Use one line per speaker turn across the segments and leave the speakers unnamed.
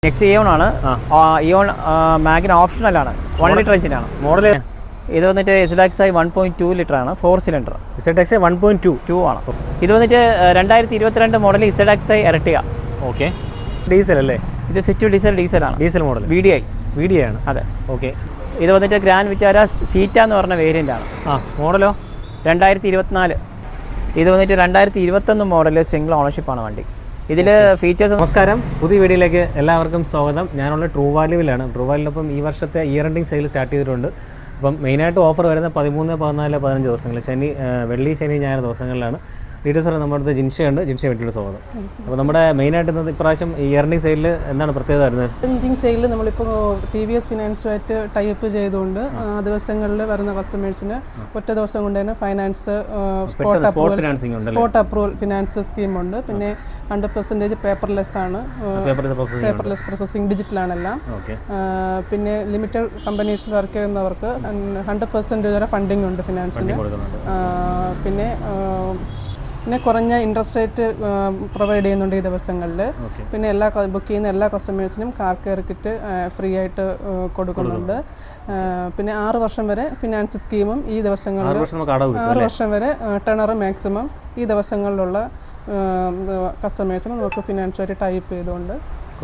Next Eon ആണ്. Eon Magna optional ആണ്. 1 litre എഞ്ചിനാണ്.
മോഡൽ
ഇത് വന്നിട്ട് SLXI 1.2 ലിറ്റർ ആണ്. 4 സിലിണ്ടർ.
ZXi 1.2
ആണ്. ഇത് വന്നിട്ട് 2022 model ZXi Ertiga.
Okay, diesel അല്ലേ?
ഇത് സിറ്റു ഡീസൽ ആണ്.
ഡീസൽ മോഡൽ VDI ആണ്.
അതെ.
ഓക്കെ,
ഇത് വന്നിട്ട് ഗ്രാൻഡ് വിറ്റാര സീറ്റ എന്ന് പറഞ്ഞ വേരിയൻ്റ് ആണ്.
മോഡലോ
2024. ഇത് വന്നിട്ട് 2021 മോഡൽ സിംഗിൾ ഓണർഷിപ്പാണ് വണ്ടി. ഇതിൽ ഫീച്ചേഴ്സ്.
നമസ്കാരം, പുതിയ വീഡിയോയിലേക്ക് എല്ലാവർക്കും സ്വാഗതം. ഞാനുള്ള ട്രൂ വാല്യൂവിലാണ്. ട്രൂ വാല്യൂവിനൊപ്പം ഈ വർഷത്തെ ഇയർ എൻഡിങ് സെയിൽ സ്റ്റാർട്ട് ചെയ്തിട്ടുണ്ട്. അപ്പം മെയിനായിട്ട് ഓഫർ വരുന്ന 13, 14, 15 ദിവസങ്ങളിൽ വെള്ളി, ശനി, ഞായർ ദിവസങ്ങളിലാണ്. ഡീറ്റെയിൽസ് പറയാൻ നമ്മുടെ അടുത്ത് ജിൻഷയുണ്ട്. ജിൻഷ വീട്ടിൽ സ്വാഗതം. അപ്പോൾ നമ്മുടെ മെയിനായിട്ട് ഇന്നത്തെ ഇപ്രാവശ്യം ഇയർ എൻഡിങ് സെയിലിൽ എന്താണ് പ്രത്യേകത വരുന്നത്?
എൻഡിങ് സെയിലിൽ നമ്മളിപ്പോൾ TVS ഫിനാൻസുമായിട്ട് ടൈപ്പ് ചെയ്തുകൊണ്ട് ആ ദിവസങ്ങളിൽ വരുന്ന കസ്റ്റമേഴ്സിന് ഒറ്റ ദിവസം കൊണ്ട് തന്നെ ഫൈനാൻസ് സ്പോട്ട് അപ്രൂവൽ ഫിനാൻസ് സ്കീമുണ്ട്. പിന്നെ 100% പേപ്പർലെസ് ആണ്. പേപ്പർലെസ് പ്രോസസ്സിംഗ് ഡിജിറ്റലാണെല്ലാം. പിന്നെ ലിമിറ്റഡ് കമ്പനീസിൽ വർക്ക് ചെയ്യുന്നവർക്ക് 100% വരെ ഫണ്ടിങ് ഉണ്ട് ഫിനാൻസിന്. പിന്നെ കുറഞ്ഞ ഇൻട്രസ്റ്റ് റേറ്റ് പ്രൊവൈഡ് ചെയ്യുന്നുണ്ട് ഈ ദിവസങ്ങളിൽ. പിന്നെ ബുക്ക് ചെയ്യുന്ന എല്ലാ കസ്റ്റമേഴ്സിനും കാർ കെയർ കിറ്റ് ഫ്രീ ആയിട്ട് കൊടുക്കുന്നുണ്ട്. പിന്നെ 6 വർഷം വരെ ഫിനാൻസ് സ്കീമും ഈ ദിവസങ്ങളിൽ 6 വർഷം വരെ ടെണർ മാക്സിമം ഈ ദിവസങ്ങളിലുള്ള കസ്റ്റമേഴ്സിന് നമുക്ക് ഫിനാൻസുമായിട്ട് ടൈപ്പ് ചെയ്തുകൊണ്ട്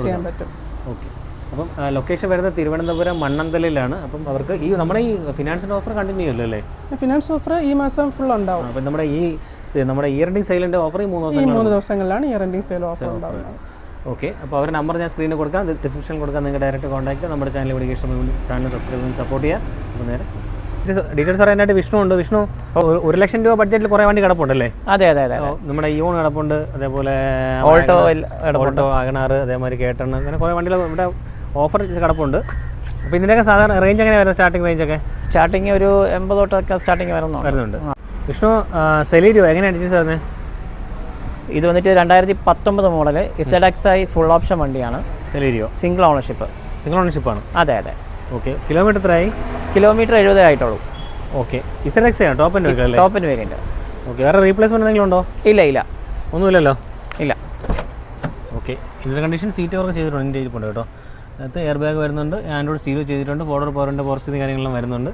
ചെയ്യാൻ പറ്റും.
ഓക്കെ, അപ്പം ലൊക്കേഷൻ വരുന്നത് തിരുവനന്തപുരം മണ്ണന്തലിലാണ്. അപ്പം അവർക്ക് ഈ നമ്മുടെ ഈ ഫിനാൻസിൻ്റെ ഓഫർ കണ്ടിന്യൂ അല്ലേ അല്ലേ?
ഫിനാൻസ് ഓഫർ ഈ മാസം ഫുൾ ഉണ്ടാവും.
അപ്പം നമ്മുടെ ഇയർ എൻഡിങ് സെയിലിൻ്റെ ഓഫർ ഈ 3 ദിവസങ്ങളിലാണ്
ഇയർ എൻഡിങ് സെയിൽ ഓഫർ ഉണ്ടാവുന്നത്.
ഓക്കെ, അപ്പോൾ അവരുടെ നമ്പർ ഞാൻ സ്ക്രീനിൽ കൊടുക്കാം, ഡിസ്ക്രിപ്ഷനിൽ കൊടുക്കാം. നിങ്ങൾ ഡയറക്റ്റ് കോൺടാക്ട് നമ്മുടെ ചാനൽ വിളിക്കുക, ചാനൽ സബ്സ്ക്രൈബ് ചെയ്ത് സപ്പോർട്ട് ചെയ്യുക. അപ്പോൾ നേരെ ഡീറ്റെയിൽസ് അറിയാനായിട്ട് വിഷ്ണു ഉണ്ട്. വിഷ്ണു, 1 ലക്ഷം രൂപ ബഡ്ജറ്റിൽ കുറേ വണ്ടി കിടപ്പുണ്ടല്ലേ?
അതെ.
നമ്മുടെ ഇയോൺ കിടപ്പുണ്ട്, അതേപോലെ
ഓൾട്ടോ,
വാഗണാർ, അതേമാതിരി കേട്ടൺ, അങ്ങനെ കുറേ വണ്ടികൾ ഇവിടെ ഓഫർ കിടപ്പുണ്ട്. അപ്പോൾ ഇതിൻ്റെയൊക്കെ സാധാരണ റേഞ്ച് എങ്ങനെ വരുന്നത്? സ്റ്റാർട്ടിംഗ് റേഞ്ചൊക്കെ
സ്റ്റാർട്ടിങ് ഒരു 80 തൊട്ടൊക്കെ സ്റ്റാർട്ടിങ് വരുന്നുണ്ട്.
വിഷ്ണു, സെലീരിയോ എങ്ങനെയാണ് ഡീറ്റെയിൽസ് വരുന്നത്?
ഇത് വന്നിട്ട് 2019 മോഡൽ ZXi ഫുൾ ഓപ്ഷൻ വണ്ടിയാണ്.
സെലീരിയോ
സിംഗിൾ ഓണർഷിപ്പാണ്. അതെ.
ഓക്കെ, കിലോമീറ്റർ എത്രയായി?
കിലോമീറ്റർ 70 ആയിട്ടുള്ളൂ.
ഓക്കെ, ZXi ആണ് ടോപ്പ്
എൻഡ് വേരിയന്റ്.
ഓക്കെ, വേറെ റീപ്ലേസ്മെന്റ് എന്തെങ്കിലും ഉണ്ടോ?
ഇല്ല
ഒന്നുമില്ലല്ലോ.
ഇല്ല.
ഓക്കെ, ഇതിൻ്റെ കണ്ടീഷൻ സീറ്റ് വർക്ക് ചെയ്തിട്ടുണ്ട്. എൻ്റെ ഇരിപ്പുണ്ട് കേട്ടോ. അതിനകത്ത് എയർ ബാഗ് വരുന്നുണ്ട്, ആൻഡ്രോയിഡ് സ്റ്റീരിയോ ചെയ്തിട്ടുണ്ട്, ഫോർഡർ പവറിൻ്റെ പോർച്ചിൻ്റെ കാര്യങ്ങളും വരുന്നുണ്ട്.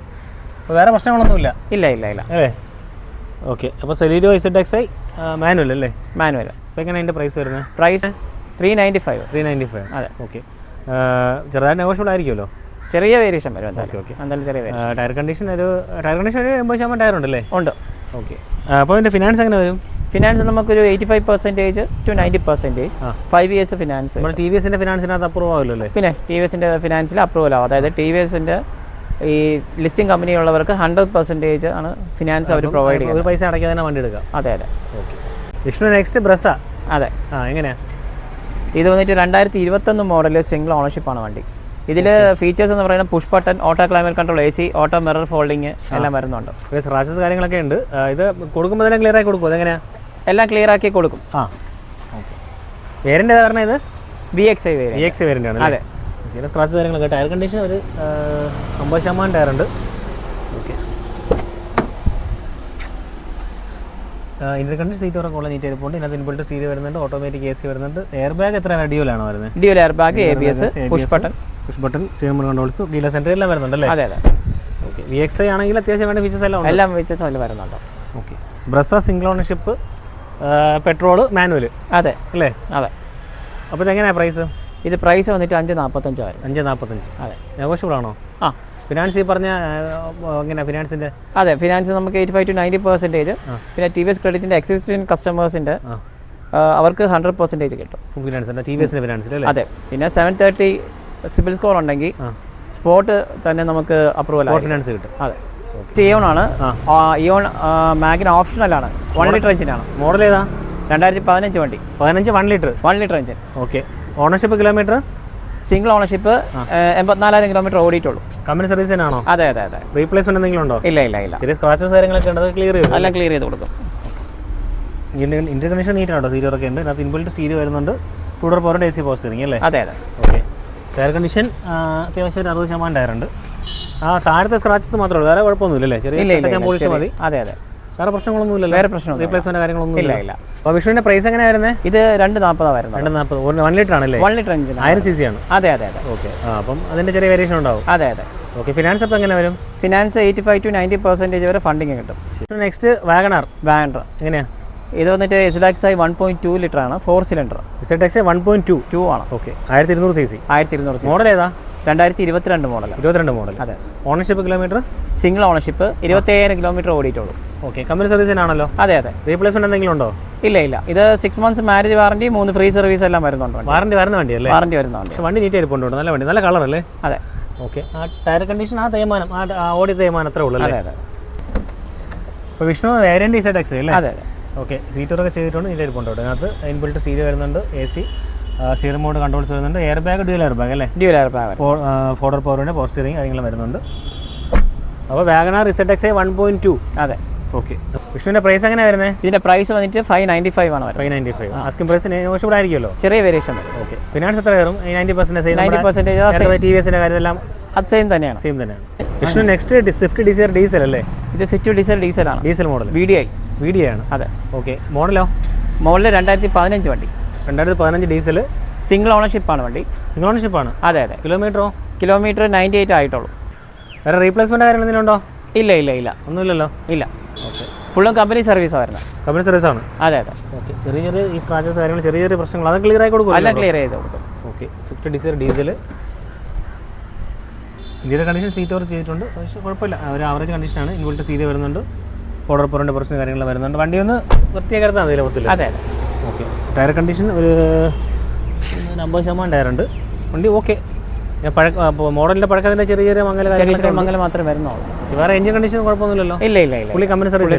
അപ്പോൾ വേറെ പ്രശ്നങ്ങളൊന്നുമില്ല.
ഇല്ല
അല്ലേ? ഓക്കെ, അപ്പോൾ സെലീരിയോ ZXi മാനുവൽ അല്ലേ?
മാനുവൽ.
അപ്പോൾ എങ്ങനെ അതിൻ്റെ പ്രൈസ് വരുന്നത്?
പ്രൈസ് 395.
അതെ. ഓക്കെ, ചെറുതായിട്ട് നെഗോഷ്യബിൾ ആയിരിക്കുമല്ലോ? ചെറിയ
വേരിയേഷൻ വരും. എന്തായാലും ചെറിയ വേരിയേഷൻ.
ടയർ കണ്ടീഷൻ ഒരു 80% ടയർ ഉണ്ടല്ലേ?
ഉണ്ട്.
ഓക്കെ, അപ്പോൾ ഇതിൻ്റെ ഫിനാൻസ് എങ്ങനെ വരും?
ഫിനാൻസ് നമുക്കൊരു 85% to 90%. 5 years finance.
നമ്മുടെ TVSൻ്റെ ഫിനാൻസിനകത്ത് അപ്രൂവ് ആവില്ലോ അല്ലേ?
പിന്നെ TVSൻ്റെ ഫിനാൻസിൽ അപ്രൂവൽ ആവും. അതായത് TVSൻ്റെ ഈ ലിസ്റ്റിംഗ് കമ്പനി ഉള്ളവർക്ക് 100% ആണ് ഫിനാൻസ് അവർ പ്രൊവൈഡ് ചെയ്യുന്നത്.
ഒരു പൈസ അടയ്ക്കാതെ തന്നെ വണ്ടി എടുക്കാം.
അതെ.
Okay, Vishnu next Brezza.
അതെ.
എങ്ങനെയാ?
ഇത് വന്നിട്ട് 2021 മോഡൽ സിംഗിൾ ഓണർഷിപ്പാണ് വണ്ടി. ഇതിൽ ഫീച്ചേഴ്സ് എന്ന് പറയുന്നത് push button, auto climate control, AC, auto mirror folding എല്ലാം വരുന്നുണ്ട്.
സ്ക്രാച്ചസ് കാര്യങ്ങളൊക്കെ ഉണ്ട്. ഇത് കൊടുക്കുമ്പോൾ തന്നെ ക്ലിയർ ആക്കി കൊടുക്കും. അതെങ്ങനെയാ?
എല്ലാം ക്ലിയർ ആക്കി കൊടുക്കും.
ഓക്കെ, വേരിയൻ്റ് ഏതാ പറഞ്ഞത്? ഇത്
VXi
വേരിയൻ്റ് ആണ്.
അതെ.
ചില സ്ക്രാച്ച് കാര്യങ്ങളൊക്കെ. ടയർ കണ്ടീഷൻ ഒരു 50% ടയർ ഉണ്ട്. ഓക്കെ, ഇന്റർ കണ്ടീഷൻ സീറ്റ് വരെ ഉള്ള നീറ്റ് ആയിരിക്കും. ഇതിനകത്ത് ഇൻബിൽറ്റ് സ്റ്റീരിയോ വരുന്നുണ്ട്, ഓട്ടോമാറ്റിക് AC വരുന്നുണ്ട്. എയർ ബാഗ് എത്ര ഡ്യുവലാണ് വരുന്നത്?
Dual air bag, ABS, push button,
steering controls, gearless entry എല്ലാം വരുന്നുണ്ടല്ലേ?
അതെ.
ഓക്കെ, VXi ആണെങ്കിൽ അത്യാവശ്യം വേണ്ട ഫീച്ചേഴ്സ്
എല്ലാം ഫീച്ചേഴ്സ് അതിൽ വരുന്നുണ്ട്.
Okay, Brezza single ownership, petrol, manual.
അതെ.
അല്ലേ?
അതെ.
അപ്പോൾ ഇതെങ്ങനെയാണ് പ്രൈസ്?
ഇത് പ്രൈസ് വന്നിട്ട് 545 വരും.
545.
അതെ.
നെഗോഷ്യബിൾ ആണോ? ഫിനാൻസ് ഈ പറഞ്ഞ എങ്ങനെയാണ് ഫിനാൻസിൻ്റെ?
അതെ, ഫിനാൻസ് നമുക്ക് 85 to 90%. പിന്നെ TVS ക്രെഡിറ്റിൻ്റെ എക്സിസ്റ്റിംഗ് കസ്റ്റമേഴ്സിൻ്റെ അവർക്ക് 100% കിട്ടും
ഫിനാൻസ്. TVSൻ്റെ ഫിനാൻസിൽ.
അതെ. പിന്നെ 730 സിബിൽ സ്കോർ ഉണ്ടെങ്കിൽ സ്പോട്ട് തന്നെ നമുക്ക് അപ്രൂവൽ
ഫിനാൻസ് കിട്ടും.
അതെ. ഇയോൺ ആണ്. ഇയോൺ മാഗ്ന ഓപ്ഷണൽ ആണ്. 1 ലിറ്റർ എഞ്ചിനാണ്.
മോഡൽ ഏതാ?
2015 വണ്ടി.
1 litre
engine.
Okay, ownership kilometre?
Single ownership 84,000 kilometre ഓടിയിട്ടുള്ളൂ.
കമ്പനി സർവീസ് തന്നെയാണോ?
അതെ.
റീപ്ലേസ്മെന്റ് എന്തെങ്കിലും ഉണ്ടോ?
ഇല്ല.
ചെറിയ സ്ക്രാച്ചസ് കാര്യങ്ങളൊക്കെ ഉണ്ട്, ക്ലിയർ ചെയ്യും.
എല്ലാം ക്ലിയർ ചെയ്ത് കൊടുക്കും.
ഇന്റർ കണക്ഷൻ നീറ്റ് ആണോ? സ്റ്റീരിയോ ഒക്കെ ഉണ്ട്. അതിനകത്ത് ഇൻബിൽറ്റ് സ്റ്റീരിയോ വരുന്നുണ്ട്, ടൂഡർ പവറിൻ്റെ AC പവർ സ്റ്റിയറിംഗ് അല്ലേ?
അതെ.
ഓക്കെ, ടയർ കണ്ടീഷൻ അത്യാവശ്യം 60% ടയർ ഉണ്ട്. താഴത്തെ സ്ക്രാച്ചസ് മാത്രമേ ഉള്ളൂ, വേറെ കുഴപ്പമൊന്നുമില്ല അല്ലേ? ചെറിയ പോളിഷ് മതി.
അതെ.
വേറെ പ്രശ്നങ്ങളൊന്നുമില്ലല്ലോ?
വേറെ പ്രശ്നം
റീപ്ലേസ്മെന്റ് കാര്യങ്ങളൊന്നും
ഇല്ല ഇല്ല.
അപ്പോൾ വിഷ്ണുവിന്റെ പ്രൈസ് എങ്ങനെയാണ് വരുന്നത്?
ഇത് 240 വരുന്നത്.
240 1 ലിറ്റർ ആണല്ലേ?
1 ലിറ്റർ എഞ്ചിൻ
1000 cc ആണ്.
അതെ അതെ അതെ.
ഓക്കെ. അപ്പം അതിന്റെ ചെറിയ വേരിയേഷൻ ഉണ്ടാവും.
അതെ അതെ.
ഓക്കെ. ഫിനാൻസ് അപ്പോൾ എങ്ങനെ വരും?
ഫിനാൻസ് 85 to 90% വരെ ഫണ്ടിങ് കിട്ടും.
നെക്സ്റ്റ് വാഗണർ എങ്ങനെയാ?
ഇത് വന്നിട്ട് SLXI 1.2 ലിറ്റർ ആണ്, 4 സിലിണ്ടർ.
SLXI 1.2
ആണ്.
ഓക്കെ. 1200 cc.
1200 cc.
മോഡൽ ഏതാ?
2022 മോഡൽ.
22 മോഡൽ.
അതെ.
Ownership kilometre?
Single ownership, 27000 kilometre ഓടിയിട്ടുള്ളൂ.
ഓക്കെ. കമ്പനി സർവീസിനാണല്ലോ?
അതെ അതെ.
റീപ്ലേസ്മെന്റ് എന്തെങ്കിലും ഉണ്ടോ?
ഇല്ല ഇല്ല. ഇത് 6 months marriage warranty, 3 free service എല്ലാം വരുന്നുണ്ട്.
വാറണ്ടി വരുന്ന വണ്ടിയല്ലേ?
വാറണ്ടി വരുന്നുണ്ട്.
പക്ഷേ വണ്ടി നീറ്റ് ആയിരിപ്പുണ്ട്. നല്ല വണ്ടി, നല്ല കളർ അല്ലേ?
അതെ.
ഓക്കെ. ആ ടയർ കണ്ടീഷൻ, ആ തേയ്മാനം, ആ ഓടി തേയ്മാനം അത്രേ ഉള്ളൂ അല്ലേ?
അതെ അതെ.
ഇപ്പോൾ വിഷ്ണു വേരിയന്റ് ZX അല്ലേ?
അതെ അതെ.
ഓക്കെ. സീറ്ററൊക്കെ ചെയ്തിട്ടുണ്ട്, നീറ്റ് ആയിരിപ്പുണ്ട്. അതിനകത്ത് ഇൻബിൽറ്റ് സ്റ്റീരിയോ വരുന്നുണ്ട്, AC, സ്റ്റിയറിംഗ് മോഡ് കൺട്രോൾസ് വരുന്നുണ്ട്, air bag, dual air bag അല്ലേ?
Dual air bag.
ഫോർഡർ പവറിൻ്റെ പവർ സ്റ്റിയറിംഗ് കാര്യങ്ങളും വരുന്നുണ്ട്. അപ്പോൾ വാഗണർ ZXi 1.2.
അതെ.
ഓക്കെ. വിഷ്ണുവിൻ്റെ പ്രൈസ് എങ്ങനെയാണ് വരുന്നത്?
ഇതിന്റെ പ്രൈസ് വന്നിട്ട് 595 ആണ് വരുന്നത്.
595. ആസ്കിംഗ് പ്രൈസ് നെഗോഷ്യബിൾ ആയിരിക്കുമല്ലോ?
ചെറിയ വേരിയേഷൻ വരും.
ഓക്കെ. ഫിനാൻസ് എത്ര കയറും? 90% TVSന്റെ കാര്യമെല്ലാം
അത് സെയിം തന്നെയാണ്.
സെയിം തന്നെയാണ്. Vishnu next Swift Dzire diesel അല്ലേ?
ഇത് സ്വിഫ്റ്റ് ഡീസൽ ആണ്.
Diesel model. VDI ആണ്.
അതെ.
ഓക്കെ. മോഡലോ?
മോഡൽ 2015 വണ്ടി.
2015 ഡീസൽ.
സിംഗിൾ ഓണർഷിപ്പ് ആണ് വണ്ടി.
സിംഗിൾ ഓണർഷിപ്പ് ആണ്.
അതെ അതെ.
കിലോമീറ്ററോ?
കിലോമീറ്റർ 98 ആയിട്ടുള്ളൂ.
വേറെ റീപ്ലേസ്മെന്റ് കാര്യങ്ങൾ എന്തെങ്കിലും ഉണ്ടോ?
ഇല്ല ഇല്ല ഇല്ല.
ഒന്നുമില്ലല്ലോ?
ഇല്ല.
ഓക്കെ.
ഫുള്ളും കമ്പനി സർവീസാണ് വരുന്നത്.
കമ്പനി സർവീസ് ആണ്?
അതെ അതെ.
ഓക്കെ. ചെറിയ ഈ സ്ക്രാച്ചസ് കാര്യങ്ങൾ, ചെറിയ പ്രശ്നങ്ങൾ, അത് ക്ലിയർ ആയി കൊടുക്കും?
എല്ലാം ക്ലിയർ ചെയ്ത് കൊടുക്കും.
ഓക്കെ. Swift Dzire diesel. ഇന്ത്യയുടെ കണ്ടീഷൻ സീറ്റ് ഓവർ ചെയ്തിട്ടുണ്ട്, പക്ഷേ കുഴപ്പമില്ല, ഒരു ആവറേജ് കണ്ടീഷനാണ്. ഇൻവോൾട്ട് സീറ്റ് വരുന്നുണ്ട്, ഫോർഡർ പവറിൻ്റെ പ്രശ്നം കാര്യങ്ങൾ വരുന്നുണ്ട്. വണ്ടി ഒന്ന് വൃത്തിയാക്കി എടുത്താൽ മതി പറ്റില്ല?
അതെ അതെ.
ഓക്കെ. ടയർ കണ്ടീഷൻ ഒരു 50% ടയറുണ്ട്. വണ്ടി ഓക്കെ. മോഡലിൻ്റെ പഴക്കത്തിൻ്റെ ചെറിയ മംഗലം
മാത്രമേ വരുന്നുള്ളൂ.
വേറെ എഞ്ചിൻ കണ്ടീഷൻ കുഴപ്പമൊന്നുമില്ലല്ലോ?
ഇല്ല ഇല്ല ഇല്ല.
ഫുള്ളി കമ്പനി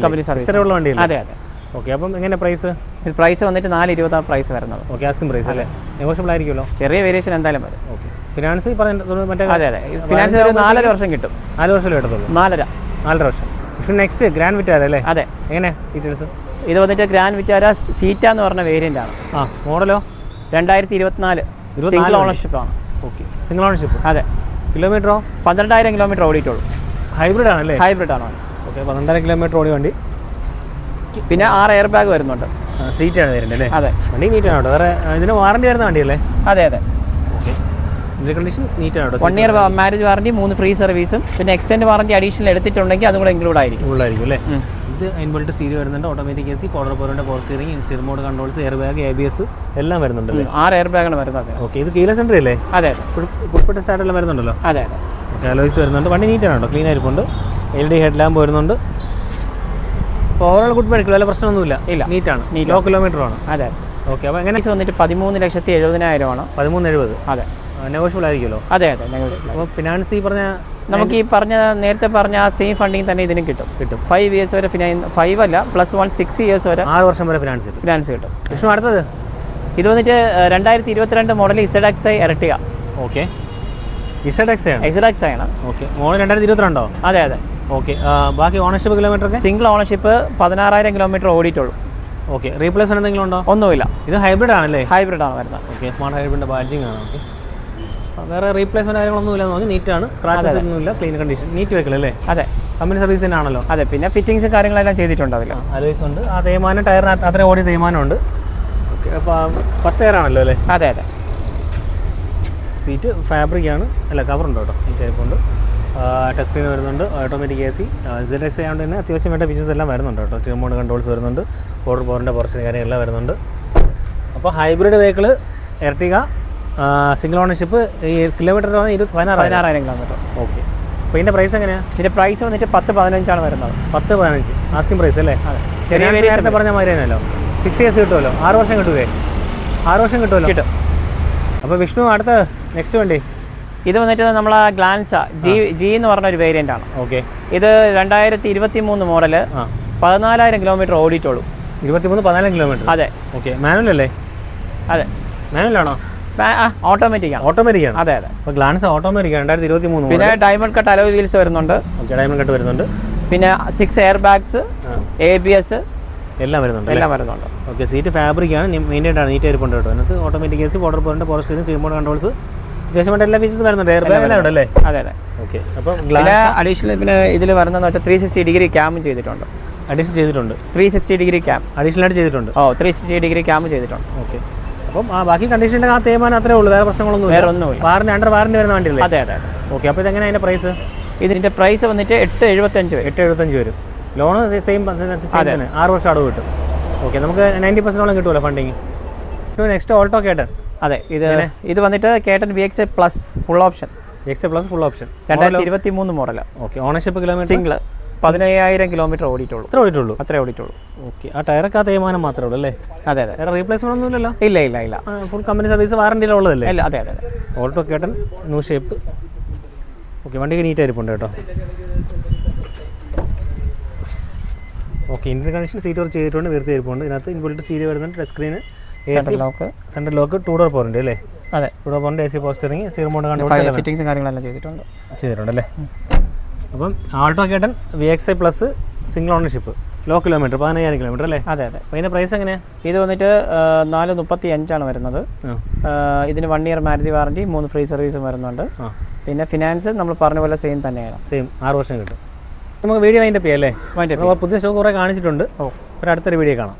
സർവീസ് ഉള്ള വണ്ടിയല്ലേ?
അതെ അതെ.
ഓക്കെ. അപ്പം എങ്ങനെ പ്രൈസ്?
പ്രൈസ് വന്നിട്ട് 420 പ്രൈസ് വരുന്നത്.
ഓക്കെ. ആസ്കിംഗ് പ്രൈസ് അല്ലേ? നെഗോഷ്യബിൾ ആയിരിക്കുമല്ലോ?
ചെറിയ വേരിയേഷൻ എന്തായാലും വരും.
ഓക്കെ. ഫിനാൻസ് മറ്റേ?
അതെ അതെ. ഫിനാൻസ് ഒരു 4.5 വർഷം കിട്ടും.
4 വർഷം കിട്ടത്തുള്ളൂ? 4.5 വർഷം. പക്ഷേ നെക്സ്റ്റ് ഗ്രാൻഡ് വിറ്റാര അല്ലേ?
അതെ.
എങ്ങനെ ഡീറ്റെയിൽസ്?
ഇത് വന്നിട്ട് ഗ്രാൻഡ് വിറ്റാര സീറ്റ എന്ന് പറഞ്ഞ വേരിയന്റ് ആണ്.
ആ. മോഡലോ?
2024 സിംഗിൾ ഓണർഷിപ്പ് ആണ്.
ഓക്കെ. Single ownership.
അതെ.
കിലോമീറ്ററോ?
12,000 കിലോമീറ്റർ ഓടിയിട്ടുള്ളൂ.
ഹൈബ്രിഡ് ആണല്ലേ?
ഹൈബ്രിഡ് ആണ്.
ഓക്കെ. 12,000 കിലോമീറ്റർ ഓടി വണ്ടി.
പിന്നെ 6 എയർ ബാഗ് വരുന്നുണ്ട്.
സീറ്റാണ് വരുന്നത് അല്ലേ?
അതെ.
വണ്ടി നീറ്റാണ് കേട്ടോ. വേറെ ഇതിന് വാറണ്ടി വരുന്ന വണ്ടിയല്ലേ?
അതെ അതെ.
ഓക്കെ. ഇതിൻ്റെ കണ്ടീഷൻ നീറ്റാണ് കേട്ടോ.
1 ഇയർ മാരേജ് വാറണ്ടി, 3 ഫ്രീ സർവീസും പിന്നെ എക്സ്റ്റൻഡ് വാറണ്ടി അഡീഷണൽ എടുത്തിട്ടുണ്ടെങ്കിൽ അതും കൂടെ ഇൻക്ലൂഡ് ആയിരിക്കും.
ഉള്ളായിരിക്കും അല്ലേ? ഇത് ഇൻബിൽറ്റ് സ്റ്റീരിയോ വരുന്നുണ്ട്, ഓട്ടോമാറ്റിക് AC, ഫോർഡർ പവറിൻ്റെ power steering, steering mode controls, air bag, ABS എല്ലാം വരുന്നുണ്ട്.
6 എയർ ബാഗാണ് വരുന്നത്.
ഓക്കെ. ഇത് കീലെസ് എൻട്രി അല്ലേ?
അതെ.
പുഷ്പട്ട സ്റ്റാർട്ട് എല്ലാം വരുന്നുണ്ടല്ലോ?
അതെ അതെ.
ഓക്കെ. അലോയ്സ് വരുന്നുണ്ട്. വണ്ടി നീറ്റാണ് കേട്ടോ, ക്ലീൻ ആയിരിക്കുന്നുണ്ട്. LED ഹെഡ് ലാമ്പ് വരുന്നുണ്ട്. ഓവറോൾ ഗുഡ് ബൈക്ക്, വല്ല പ്രശ്നമൊന്നുമില്ല. ഇല്ല. നീറ്റാണ്. ലോ കിലോമീറ്റർ ആണ്.
അതെ.
ഓക്കെ. അപ്പോൾ എങ്ങനെ
വന്നിട്ട് 13,70,000 ആണ്.
13,70,000.
അതെ.
നെഗോഷ്യബിൾ ആയിരിക്കുമല്ലോ?
അതെ അതെ. നെഗോഷ്യബിൾ.
അപ്പോൾ ഫിനാൻസ് ഈ പറഞ്ഞ
നമുക്ക് ഈ നേരത്തെ പറഞ്ഞ ആ സെയിം ഫണ്ടിങ് തന്നെ ഇതിനും കിട്ടും. 5 years വരെ 5 അല്ല +1 6 years വരെ
6 വർഷം വരെ ഫിനാൻസ്
കിട്ടും.
വിഷ്ണു അടുത്തത്
ഇത് വന്നിട്ട് 2022 model ZXi Ertiga.
Okay. ZXi
ആണ്.
ഓക്കെ. മോഡൽ 2022
അതെ അതെ.
ഓക്കെ. ബാക്കി ownership kilometre?
Single ownership 16,000 kilometre ഓടിയിട്ടുള്ളൂ.
ഓക്കെ. റീപ്ലേസ്മെന്റ് എന്തെങ്കിലും ഉണ്ടോ?
ഒന്നുമില്ല.
ഇത് ഹൈബ്രിഡ് ആണല്ലേ?
ഹൈബ്രിഡ് ആണ് വരുന്നത്.
ഓക്കെ. സ്മാർട്ട് ഹൈബ്രിഡിൻ്റെ ബാഡ്ജിങ് ആണ്. ഓക്കെ. വേറെ റീപ്ലേസ്മെന്റ് കാര്യങ്ങളൊന്നും ഇല്ല. നോക്കി നീറ്റാണ്, സ്ക്രാച്ചസ് ഒന്നുമില്ല, ക്ലീൻ കണ്ടീഷൻ, നീറ്റ് വെഹിക്കിൾ അല്ലേ?
അതെ.
കമ്പനി സർവീസ് തന്നെയാണല്ലോ?
അതെ. പിന്നെ ഫിറ്റിങ്സും കാര്യങ്ങളെല്ലാം ചെയ്തിട്ടുണ്ട്. അതിൽ
അലോയ്സ് ഉണ്ട്. ആ തേയ്മാനം ടയറിനകത്ത് അത്ര ഓടി തേയ്മാനമുണ്ട്. ഓക്കെ. അപ്പോൾ ഫസ്റ്റ് ടയർ ആണല്ലോ അല്ലേ?
അതെ അതെ.
സീറ്റ് ഫാബ്രിക് ആണ്, അല്ല കവറുണ്ട് കേട്ടോ, ഈ ടൈപ്പുണ്ട്. ടച്ച് സ്ക്രീൻ വരുന്നുണ്ട്, ഓട്ടോമാറ്റിക് AC. ZXi ആയതുകൊണ്ട് തന്നെ അത്യാവശ്യം വേണ്ട ഫീച്ചേഴ്സ് എല്ലാം വരുന്നുണ്ട് കേട്ടോ. സ്റ്റിയറിംഗ് മോഡ് കൺട്രോൾസ് വരുന്നുണ്ട്, ഫോർഡർ പവറിൻ്റെ പോർഷൻ കാര്യങ്ങളെല്ലാം വരുന്നുണ്ട്. അപ്പോൾ hybrid vehicle Ertiga, single ownership, ഈ കിലോമീറ്റർ 16,000
കിലോമീറ്റർ.
ഓക്കെ. അപ്പോൾ ഇതിൻ്റെ പ്രൈസ് എങ്ങനെയാണ്?
ഇതിൻ്റെ പ്രൈസ് വന്നിട്ട് 10-15 ആണ് വരുന്നത്.
10-15 ആസ്കിംഗ് പ്രൈസ് അല്ലേ?
അതെ. ചെറിയ
നേരത്തെ പറഞ്ഞ മാതിരി തന്നെയല്ലോ. 6 years കിട്ടുമല്ലോ? 6 വർഷം കിട്ടുമേ? 6 വർഷം കിട്ടുമല്ലോ? കിട്ടും. അപ്പോൾ വിഷ്ണു അടുത്ത നെക്സ്റ്റ് വണ്ടി
ഇത് വന്നിട്ട് നമ്മളെ ഗ്ലാൻസ ജി എന്ന് പറഞ്ഞൊരു വേരിയൻ്റ് ആണ്.
ഓക്കെ.
ഇത് 2023 മോഡൽ, 14,000 കിലോമീറ്റർ ഓടിയിട്ടുള്ളൂ.
14,000 കിലോമീറ്റർ.
അതെ.
ഓക്കെ. മാനുവൽ അല്ലേ?
അതെ.
മാനുവലാണോ?
ഓട്ടോമാറ്റിക് ആണ്.
ഓട്ടോമാറ്റിക് ആണ്.
അതെ അതെ.
അപ്പോൾ ഗ്ലാൻസ് ഓട്ടോമാറ്റിക് ആണ്. 2023. പിന്നെ
ഡയമണ്ട് കട്ട് അലോയ് വീൽസ് വരുന്നുണ്ട്.
ഓക്കെ. ഡയമണ്ട് കട്ട് വരുന്നുണ്ട്.
പിന്നെ 6 എയർ ബാഗ്സ്, ABS
എല്ലാം വരുന്നുണ്ട്. ഓക്കെ. സീറ്റ് ഫാബ്രിക് ആണ്, മെയിൻറ്റൈൻഡ് ആണ്, നീറ്റ് ആയിരിക്കും കേട്ടോ. അതിനകത്ത് ഓട്ടോമാറ്റിക് AC, ഫോർഡർ പവറിൻ്റെ power steering, steering mode controls, അത്യാവശ്യം എല്ലാ ഫീച്ചേഴ്സ് വരുന്നുണ്ട്. എയർ ബാഗ് എല്ലാം ഉണ്ടല്ലേ?
അതെ അതെ.
ഓക്കെ. അപ്പം
പിന്നെ അഡീഷണൽ പിന്നെ ഇതിൽ വരുന്നതെന്ന് വെച്ചാൽ 360 ഡിഗ്രി ക്യാമും ചെയ്തിട്ടുണ്ട്.
അഡീഷണൽ ചെയ്തിട്ടുണ്ട്.
360 ഡിഗ്രി ക്യാം
അഡീഷണലായിട്ട് ചെയ്തിട്ടുണ്ട്.
360 ഡിഗ്രി ക്യാം ചെയ്തിട്ടുണ്ട്.
ഓക്കെ. അപ്പം ആ ബാക്കി കണ്ടീഷൻ്റെ ആ തേയ്മാനം അത്രേ ഉള്ളൂ, വേറെ പ്രശ്നങ്ങളൊന്നും
വേറെ ഒന്നുമില്ല.
വാറണ്ടി അണ്ടർ വാറണ്ടി വരുന്ന വണ്ടിയല്ലേ?
അതെ അതെ.
ഓക്കെ. അപ്പോൾ ഇതെങ്ങനെ അതിൻ്റെ പ്രൈസ്?
ഇതിൻ്റെ പ്രൈസ് വന്നിട്ട് 875 വരും.
875 വരും. ലോണ് സെയിം തന്നെ 6 വർഷം അടവ് കിട്ടും. ഓക്കെ. നമുക്ക് 90% കിട്ടുമല്ലോ ഫണ്ടിങ്. Next Alto കേട്ടൻ.
അതെ, ഇത് വന്നിട്ട് K ten VXI plus full option.
VXI plus full option
2023 മോഡലാണ്.
Okay. Ownership kilometre
single 15,000 kilometre ഓടിയിട്ടുള്ളൂ. അത്രേ ഓടിയിട്ടുള്ളൂ.
ഓക്കെ. ആ ടയറൊക്കെ ആ തേയ്മാനം മാത്രമേ ഉള്ളൂ അല്ലേ?
അതെ അതെ.
വേറെ റീപ്ലേസ്മെന്റ് ഒന്നും ഇല്ലല്ലോ?
ഇല്ല.
ഫുൾ കമ്പനി സർവീസ് വാറണ്ടിയിലുള്ളതല്ലേ?
ഇല്ല. അതെ.
Alto K ten new shape. Okay. വണ്ടിക്ക് നീറ്റ് ആയിരിപ്പുണ്ട് കേട്ടോ. Okay. Indian connection seat work ചെയ്തിട്ടുണ്ട്, വീർത്തി ആയിരിപ്പുണ്ട്. ഇതിനകത്ത് ഇൻബിൽറ്റ് സ്റ്റീരിയോ വരുന്നുണ്ട്, touch screen, central lock, 2 door പവറിൻ്റെ അല്ലേ?
അതെ.
2 ഡോർ പവറിൻ്റെ AC പോസ്റ്ററിങ്, സ്റ്റിയർ മൗണ്ട്
ഫിറ്റിംഗ്സും കാര്യങ്ങളെല്ലാം ചെയ്തിട്ടുണ്ടല്ലേ?
അപ്പം Alto K ten VXI plus single ownership, low kilometre, 15,000 kilometre അല്ലേ?
അതെ.
അപ്പോൾ അതിൻ്റെ പ്രൈസ് എങ്ങനെയാണ്?
ഇത് വന്നിട്ട് 435 വരുന്നത്. ഇതിന് 1 ഇയർ മാരുതി വാറണ്ടി, 3 ഫ്രീ സർവീസും വരുന്നുണ്ട്. പിന്നെ ഫിനാൻസ് നമ്മൾ പറഞ്ഞ പോലെ സെയിം തന്നെയാണ്.
6 വർഷം കിട്ടും. നമുക്ക് വീഡിയോ അതിൻ്റെ പേ അല്ലേ? പുതിയ സ്റ്റോക്ക് കുറേ കാണിച്ചിട്ടുണ്ട്. ഒരു അടുത്തൊരു വീഡിയോ കാണാം.